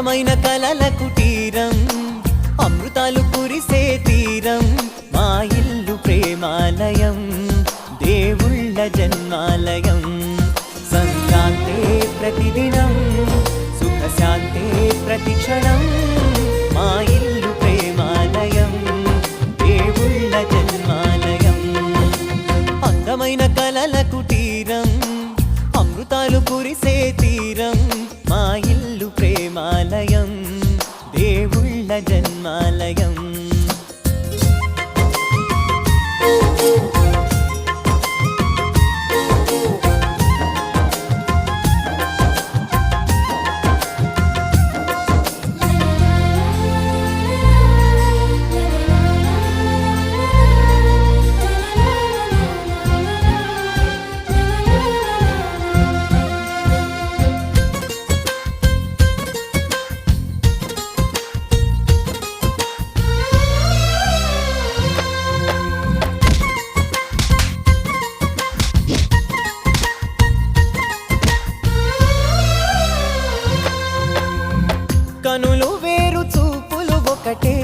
అందమైన కలల కుటీరం అమృతాలు కురిసే తీరం మా ఇల్లు ప్రేమాలయం దేవుళ్ళ జన్మాలయం సంక్రాంతే ప్రతిదినం సుఖశాంతే ప్రతిక్షణం మా ఇల్లు ప్రేమాలయం దేవుళ్ళ జన్మాలయం అందమైన కలల కుటీరం అమృతాలు కురిసే తీరం మా ఇల్లు ప్రేమాలయం దేవుళ్ళ జన్మాలయం కనులు వేరు చూపులు ఒకటే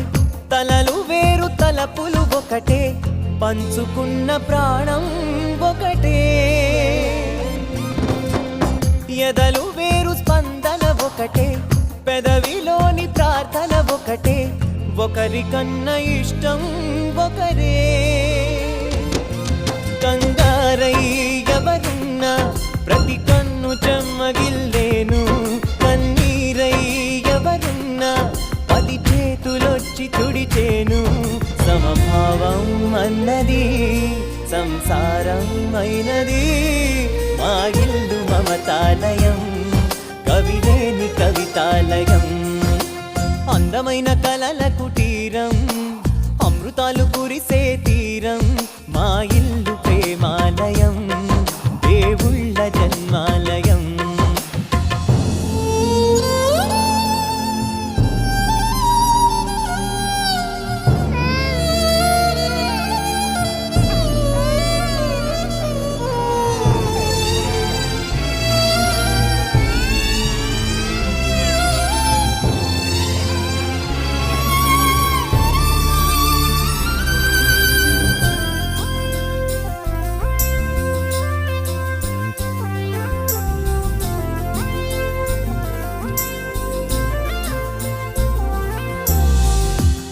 తలలు వేరు తలపులు ఒకటే పంచుకున్న ప్రాణం ఒకటే ఎదలు వేరు స్పందన ఒకటే పెదవిలోని ప్రార్థన ఒకటే ఒకరికన్నా ఇష్టం ఒకరే కంగారై ఎవరున్నా ప్రతి కన్ను చెమ్మగిల్లేను కన్నీరై ఎవరున్నా పది చేతులొచ్చి తుడిచేను సమభావం అన్నది సంసారం అయినది మా ఇల్లు మమతాలయం కవిలేని కవితాలయం అందమైన కలల కుటీరం అమృతాలు కురిసే తీరం మా ఇల్లు ప్రేమాలయం దేవుళ్ళ జన్మాలయం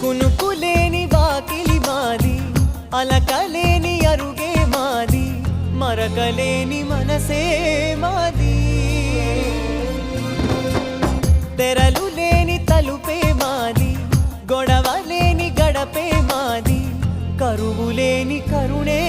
కునుకులేని వాకిలి మాది అలకలేని అరుగే మాది మరకలేని మనసే మాది తెరలు లేని తలుపే మాది గొడవ లేని గడపే మాది కరువు లేని కరుణే